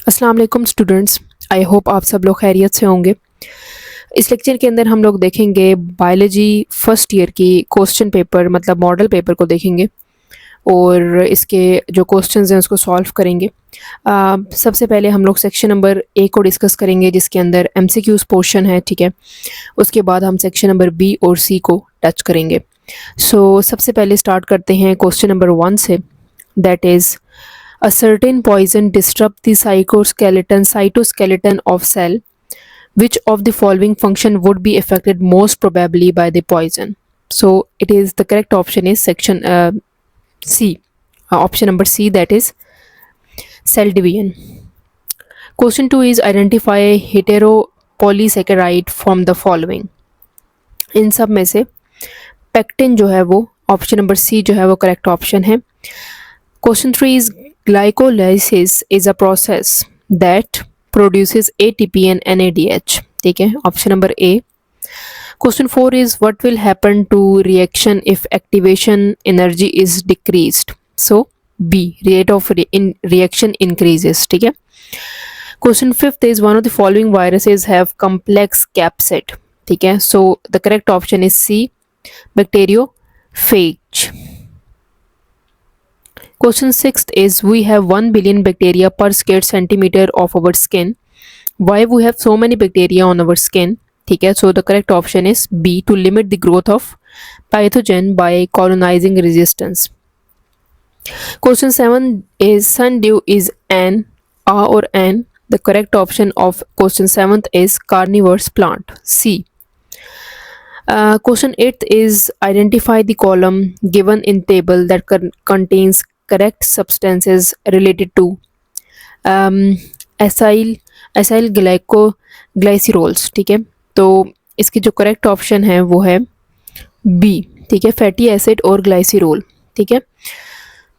अस्सलाम वालेकुम students. I hope आप सब लोग खैरियत से होंगे। इस लेक्चर के अंदर हम लोग देखेंगे बायोलॉजी फर्स्ट ईयर की क्वेश्चन पेपर मतलब मॉडल पेपर को देखेंगे और इसके जो क्वेश्चंस हैं उसको सॉल्व करेंगे। सबसे पहले हम लोग सेक्शन नंबर ए को डिस्कस करेंगे जिसके अंदर एमसीक्यूज पोर्शन है, ठीक है। उसके बाद हम सेक्शन नंबर बी और सी को टच करेंगे। सबसे पहले स्टार्ट करते हैं क्वेश्चन नंबर 1 से, that is a certain poison disrupt the cytoskeleton of cell. Which of the following function would be affected most probably by the poison? So it is the correct option is section C, option number C, that is cell division. Question 2 is identify a heteropolysaccharide from the following. इन सब में से pectin जो है वो option number सी जो है वो correct option है। Question 3 is glycolysis is a process that produces ATP and NADH. ठीक है, option number A. Question 4 is what will happen to reaction if activation energy is decreased? So B, rate of reaction increases. ठीक है। Question 5th is one of the following viruses have complex capsid. ठीक है, so the correct option is C, bacteriophage. Question 6th is we have 1 billion bacteria per square centimeter of our skin. Why we have so many bacteria on our skin? ठीक है, so the correct option is B, to limit the growth of pathogen by colonizing resistance. Question 7 is sundew is an A or N. The correct option of question 7th is carnivorous plant, C. Question 8th is identify the column given in table that contains correct substances related to acyl acyl glycoglycerols. ठीक है, तो इसकी जो correct option है वो है B, ठीक है, फैटी एसिड और ग्लाइसिरोल। ठीक है,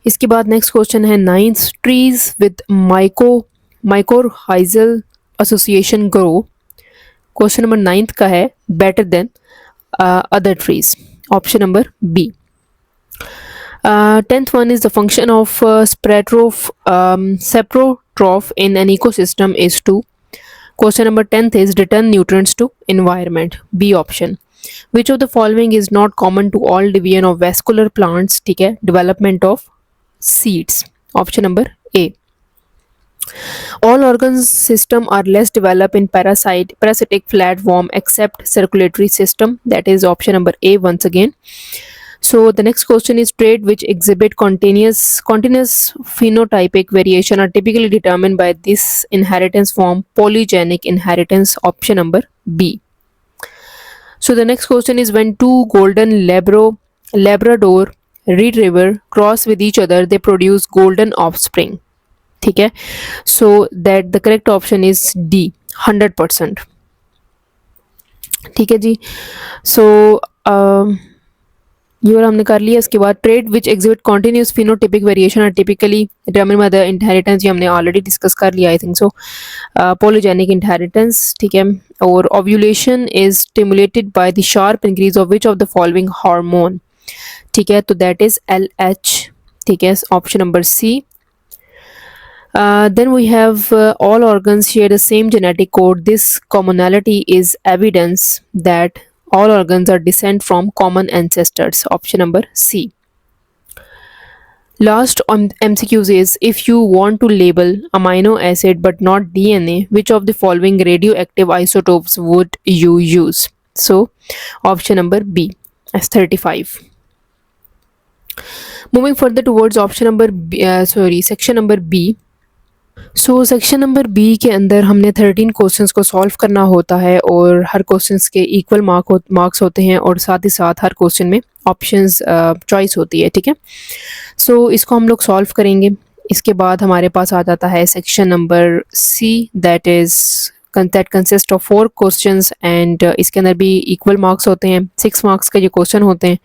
इसके बाद नेक्स्ट क्वेश्चन है ninth, trees with mycorrhizal association grow. Question number ninth का है better than other trees, option number B. 10th one is the function of saprotroph in an ecosystem is to. Question number 10th is return nutrients to environment, B option. Which of the following is not common to all division of vascular plants? ठीक है, development of seeds, option number A. All organ system are less developed in parasitic flatworm except circulatory system, that is option number A once again. So the next question is trait which exhibit continuous phenotypic variation are typically determined by this inheritance form, polygenic inheritance, option number B. So the next question is when two golden Labrador retriever cross with each other they produce golden offspring. ठीक है, so that the correct option is D, 100%। ठीक है जी, सो ये और हमने कर लिया। इसके बाद trait which exhibit continuous phenotypic variation are typically determine by the inheritance, ये हमने ऑलरेडी डिस्कस कर लिया I think so, polygenic inheritance. ठीक है, और ovulation is stimulated by the sharp increase of which of the following hormone. ठीक है, तो दैट इज LH। ठीक है, option number C. Then we have all organs share the same genetic code. This commonality is evidence that all organs are descent from common ancestors. Option number C. Last on MCQs is if you want to label amino acid but not DNA, which of the following radioactive isotopes would you use? So option number B, S35. Moving further towards option number B, section number B. Section number B के अंदर हमने 13 questions को solve करना होता है और हर questions के equal marks होते हैं और साथ ही साथ हर क्वेश्चन में ऑप्शंस चॉइस होती है। ठीक है, सो इसको हम लोग सॉल्व करेंगे। इसके बाद हमारे पास आ जाता है section number C, that is that consist of 4 questions and इसके अंदर भी इक्वल मार्क्स होते हैं, 6 मार्क्स के जो क्वेश्चन होते हैं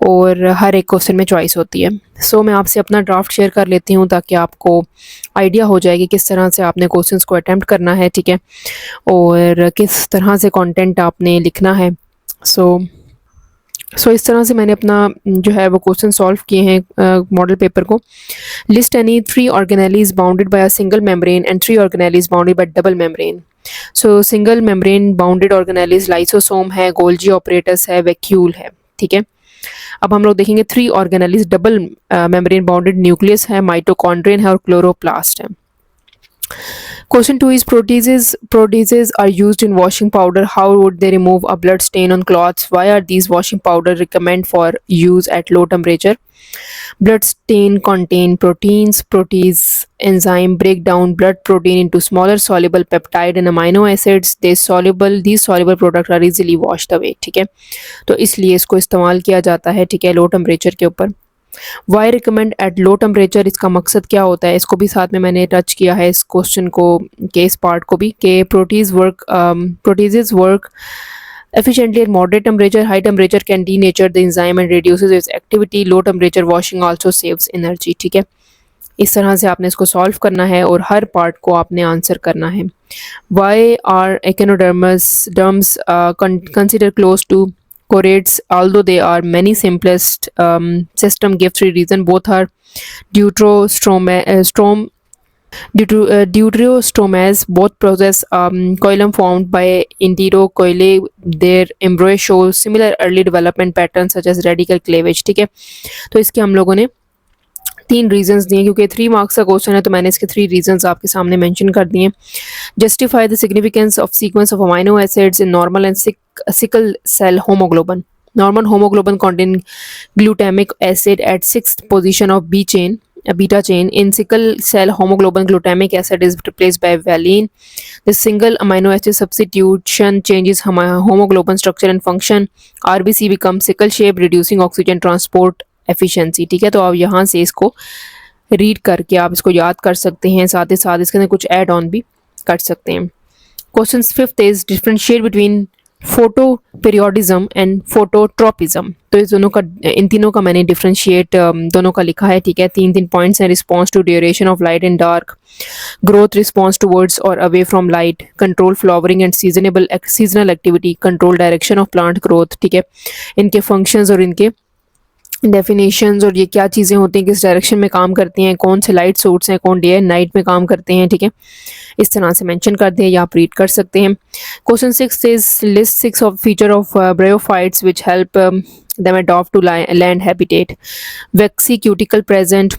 और हर एक क्वेश्चन में चॉइस होती है। मैं आपसे अपना ड्राफ्ट शेयर कर लेती हूँ ताकि आपको आइडिया हो जाए कि किस तरह से आपने क्वेश्चंस को अटैम्प्ट करना है। ठीक है, और किस तरह से कंटेंट आपने लिखना है। सो इस तरह से मैंने अपना जो है वो क्वेश्चन सॉल्व किए हैं मॉडल पेपर को. List any 3 organelles bounded by a single membrane and 3 organelles bounded by double membrane. So single membrane bounded organelles lysosome है, गोल्जी ऑपरेटस है, वैक्यूल है. ठीक है. अब हम लोग देखेंगे 3 organelles double membrane bounded nucleus है, माइटोकॉन्ड्रियन है और क्लोरोप्लास्ट है. Question 2 is proteases. Proteases are used in washing powder. How would they remove a blood stain on cloths? Why are these washing powder recommended for use at low temperature? Blood stain contain proteins. Protease enzyme break down blood protein into smaller soluble peptide and amino acids. These soluble products are easily washed away. ठीक है, तो इसलिए इसको इस्तेमाल किया जाता है. ठीक है, लो टेम्परेचर के ऊपर. Why recommend at low temperature, इसका मकसद क्या होता है, इसको भी साथ में मैंने टच किया है इस क्वेश्चन को के इस पार्ट को भी, कि proteases work efficiently at moderate temperature. High temperature can denature the enzyme and reduces its activity. Low temperature washing also saves energy. ठीक है, इस तरह से आपने इसको सॉल्व करना है और हर पार्ट को आपने आंसर करना है. Why are echinoderms considered close to chordates, although they are many simplest system? Give 3 reasons. Both are deuterostomes. Both possess coilum formed by enterocoele. Their embryo shows similar early development patterns such as radical cleavage. ठीक है, तो इसके हम लोगों ने 3 reasons दिए, क्योंकि 3 marks का क्वेश्चन है तो मैंने इसके 3 रीजंस आपके सामने मेंशन कर दिए. Justify the significance of sequence of amino acids in normal and sickle cell haemoglobin. Normal hemoglobin contain glutamic acid at 6th position of beta chain. In sickle cell hemoglobin, glutamic acid is replaced by valine. The single amino acid substitution changes hemoglobin structure and function. RBC becomes sickle shape, reducing oxygen transport efficiency. ठीक है, तो आप यहाँ से इसको read करके आप इसको याद कर सकते हैं, साथ ही साथ इसके अंदर कुछ ऐड ऑन भी कर सकते हैं. Question 5th is differentiate between photo periodism and phototropism. तो इस दोनों का, इन तीनों का मैंने डिफरेंशिएट दोनों का लिखा है. ठीक है, 3 पॉइंट्स हैं. Response to duration of light and dark, growth response towards और away from light, control flowering and seasonal activity, control direction of plant growth. ठीक है, इनके फंक्शंस और इनके डेफिनेशंस और ये क्या चीज़ें होती हैं, किस डायरेक्शन में काम करती हैं, कौन से लाइट सोर्स हैं, कौन डे एंड नाइट में काम करते हैं. ठीक है, इस तरह से मेंशन कर दें या आप रीड कर सकते हैं. Question 6 is list 6 of feature of bryophytes which help them adopt to land habitat. Vexicuticle present,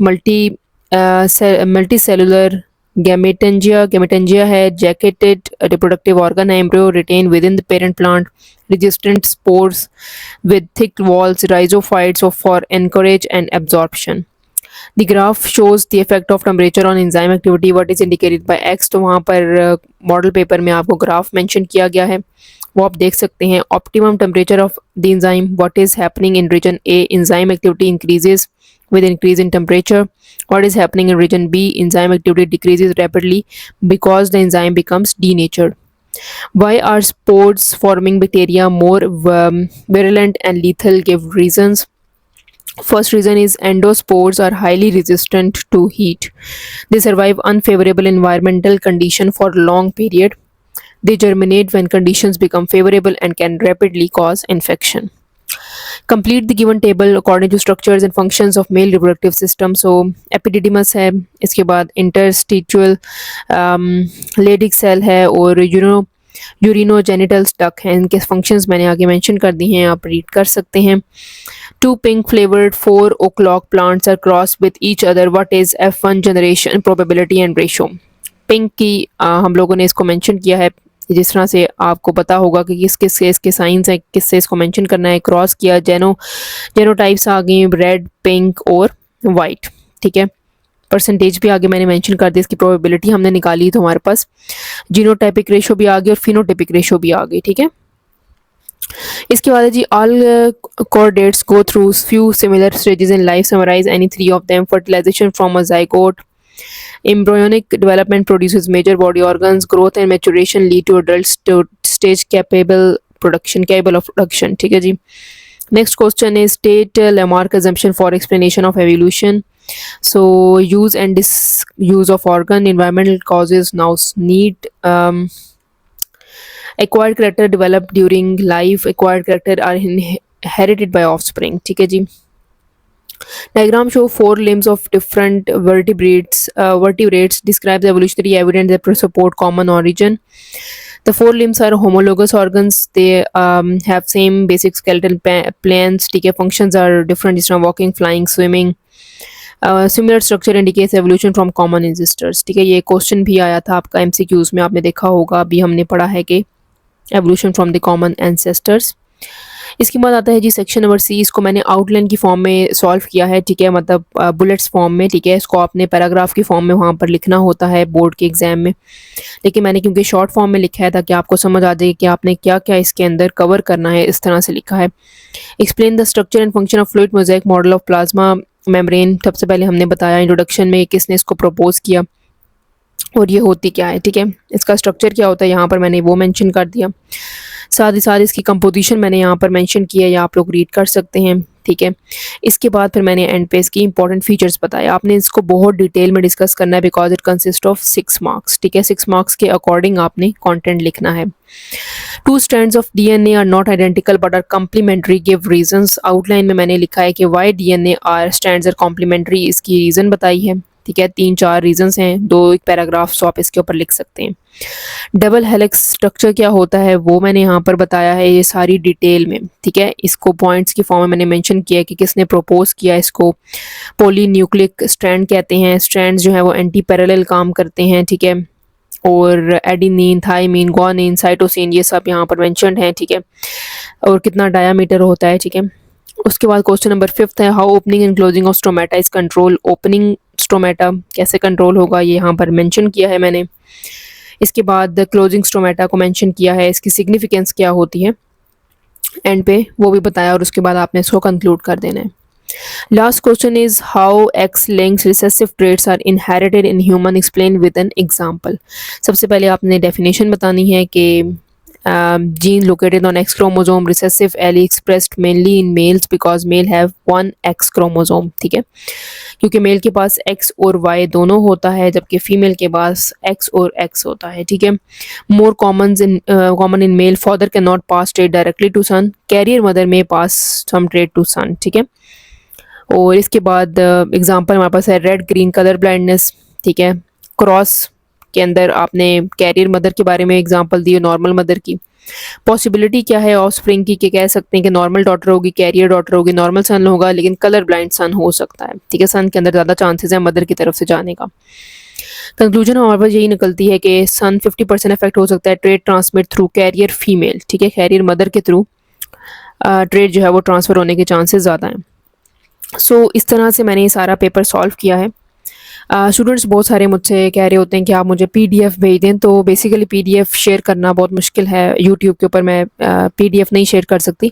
multicellular gametangia है, jacketed reproductive organ है, embryo retained within the parent plant, resistant spores with thick walls, rhizophytes for anchorage and absorption. The graph shows the effect of temperature on enzyme activity. What is indicated by X? तो वहाँ पर model paper में आपको graph mention किया गया है, वो आप देख सकते हैं. Optimum temperature of the enzyme, what is happening in region A, enzyme activity increases with increase in temperature. What is happening in region B, enzyme activity decreases rapidly because the enzyme becomes denatured. Why are spores forming bacteria more virulent and lethal? Give reasons. First reason is endospores are highly resistant to heat. They survive unfavorable environmental condition for long period. They germinate when conditions become favorable and can rapidly cause infection. Complete the given table according to structures and functions of male reproductive system. So epididymis है, इसके बाद interstitial Leydig cell है और urinogenital duct है. इनके functions मैंने आगे mention कर दी हैं, आप read कर सकते हैं. 2 pink flavored 4 o'clock plants are crossed with each other. What is F1 generation probability and ratio? Pink की हम लोगों ने इसको mention किया है, जिस तरह से आपको पता होगा कि किस किस से इसके साइंस हैं, किससे इसको मेंशन करना है. क्रॉस किया, जेनोटाइप्स आ गई, रेड, पिंक और वाइट. ठीक है, परसेंटेज भी आगे मैंने मेंशन कर दी, इसकी प्रोबेबिलिटी हमने निकाली तो हमारे पास जीनोटाइपिक रेशो भी आ गई और फिनोटाइपिक रेशो भी आ गई. ठीक है, इसके बाद G all chordates go through few similar stages in life. Summarise any 3 of them. Fertilisation from a zygote, embryonic development produces major body organs, growth and maturation lead to adult stage capable of production. ठीक है जी. Next question is state landmark assumption for explanation of evolution. So use and disuse of organ, environmental causes, now need, acquired character developed during life. Acquired character are inherited by offspring, ठीक है जी। Diagram show four limbs of different vertebrates describe the evolutionary evidence that support common origin. The four limbs are homologous organs. They have same basic skeletal plans. ठीक है, functions are different, जिस तरह walking, flying, swimming. Similar structure indicates evolution from common ancestors. ठीक है, ये question भी आया था आपका MCQs में, आपने देखा होगा, अभी हमने पढ़ा है कि evolution from the common ancestors. इसके बाद आता है जी सेक्शन नंबर सी। इसको मैंने आउटलाइन की फॉर्म में सॉल्व किया है, ठीक है, मतलब बुलेट्स फॉर्म में, ठीक है। इसको आपने पैराग्राफ की फॉर्म में वहाँ पर लिखना होता है बोर्ड के एग्जाम में, लेकिन मैंने क्योंकि शॉर्ट फॉर्म में लिखा है ताकि आपको समझ आ जाए कि आपने क्या क्या इसके अंदर कवर करना है, इस तरह से लिखा है। Explain the structure and function of fluid mosaic model of plasma membrane. सबसे पहले हमने बताया इंट्रोडक्शन में किसने इसको प्रपोज किया और ये होती क्या है, ठीक है। इसका स्ट्रक्चर क्या होता है यहाँ पर मैंने वो मेंशन कर दिया। साथ ही साथ इसकी कंपोजिशन मैंने यहाँ पर मेंशन किया है, या आप लोग रीड कर सकते हैं, ठीक है। इसके बाद फिर मैंने एंड पे इसकी इंपॉर्टेंट फीचर्स बताए। आपने इसको बहुत डिटेल में डिस्कस करना है because it consist of 6 marks, ठीक है। 6 मार्क्स के अकॉर्डिंग आपने कंटेंट लिखना है। 2 strands of DNA are not identical but are complementary, give reasons। Outline में मैंने लिखा है कि why DNA are strands are complementary, इसकी रीज़न बताई है, ठीक है। 3-4 रीजंस हैं, 2 एक पैराग्राफ्स तो आप इसके ऊपर लिख सकते हैं। डबल हेलिक्स स्ट्रक्चर क्या होता है वो मैंने यहाँ पर बताया है, ये सारी डिटेल में, ठीक है। इसको पॉइंट्स की फॉर्म में मैंने मेंशन किया है कि किसने प्रपोज किया। इसको पॉलीन्यूक्लिक स्ट्रैंड कहते हैं। स्ट्रैंड्स जो है वो एंटी पैरेलल काम करते हैं, ठीक है। और एडिनिन, थाइमिन, ग्वानिन, साइटोसिन, ये सब यहाँ पर मेंशन्ड हैं, ठीक है। और कितना डायामीटर होता है, ठीक है। उसके बाद क्वेश्चन नंबर 5 है, how opening and closing of stomata is control. Opening stomata कैसे कंट्रोल होगा ये यहाँ पर मेंशन किया है मैंने। इसके बाद क्लोजिंग स्टोमेटा को मेंशन किया है, इसकी सिग्निफिकेंस क्या होती है एंड पे वो भी बताया, और उसके बाद आपने इसको कंक्लूड कर देना है। Last question is how X linked recessive traits are inherited in human, explain with an example. सबसे पहले आपने डेफिनेशन बतानी है कि gene located on X chromosome recessive allele expressed mainly in males because male have one X chromosome, ठीक है, क्योंकि mail के पास X और Y दोनों होता है जबकि फीमेल के पास X और X होता है, ठीक है। More common in male, father can not pass trait directly to son, carrier mother में पास सम ट्रेट टू सन, ठीक है। और इसके बाद एग्जांपल हमारे पास है रेड ग्रीन कलर ब्लाइंडनेस, ठीक है। क्रॉस के अंदर आपने कैरियर मदर के बारे में एग्जांपल दी, नॉर्मल मदर की। पॉसिबिलिटी क्या है ऑफस्प्रिंग की कि कह सकते हैं कि नॉर्मल डॉटर होगी, कैरियर डॉटर होगी, नॉर्मल सन होगा लेकिन कलर ब्लाइंड सन हो सकता है, ठीक है। सन के अंदर ज़्यादा चांसेस है मदर की तरफ से जाने का। कंक्लूजन हमारे पास यही निकलती है कि सन 50% इफेक्ट हो सकता है trade transmit through carrier female, ठीक है। कैरियर मदर के थ्रू ट्रेड जो है वो ट्रांसफ़र होने के चांसेस ज़्यादा हैं। सो इस तरह से मैंने ये सारा पेपर सॉल्व किया है। स्टूडेंट्स बहुत सारे मुझसे कह रहे होते हैं कि आप मुझे PDF भेज दें, तो बेसिकली PDF शेयर करना बहुत मुश्किल है। यूट्यूब के ऊपर मैं PDF नहीं शेयर कर सकती।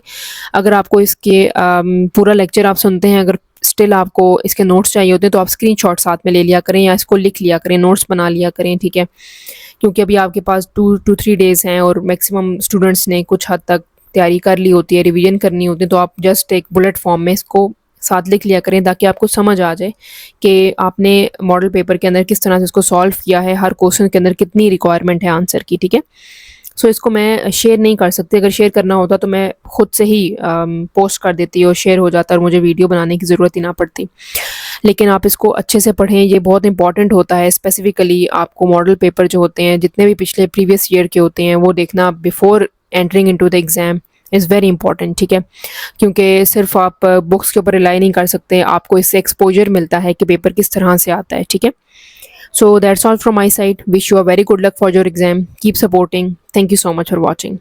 अगर आपको इसके पूरा लेक्चर आप सुनते हैं, अगर स्टिल आपको इसके नोट्स चाहिए होते हैं तो आप स्क्रीनशॉट साथ में ले लिया करें या इसको लिख लिया करें, नोट्स बना लिया करें, ठीक है। क्योंकि अभी आपके पास 2 to 3 डेज़ हैं और मैक्सिमम स्टूडेंट्स ने कुछ हद तक तैयारी कर ली होती है, रिवीजन करनी होती है, तो आप जस्ट एक बुलेट फॉर्म में इसको साथ लिख लिया करें ताकि आपको समझ आ जाए कि आपने मॉडल पेपर के अंदर किस तरह से इसको सॉल्व किया है, हर क्वेश्चन के अंदर कितनी रिक्वायरमेंट है आंसर की, ठीक है। सो इसको मैं शेयर नहीं कर सकती। अगर शेयर करना होता तो मैं खुद से ही पोस्ट कर देती और शेयर हो जाता और मुझे वीडियो बनाने की ज़रूरत ही ना पड़ती। लेकिन आप इसको अच्छे से पढ़ें, ये बहुत इंपॉर्टेंट होता है। स्पेसिफिकली आपको मॉडल पेपर जो होते हैं जितने भी पिछले प्रीवियस ईयर के होते हैं वो देखना before entering into the exam is very important, ठीक है। क्योंकि सिर्फ आप बुक्स के ऊपर रिलाई नहीं कर सकते, आपको इससे एक्सपोजर मिलता है कि पेपर किस तरह से आता है, ठीक है। So that's all from my side. Wish you a very good luck for your exam. Keep supporting. Thank you so much for watching.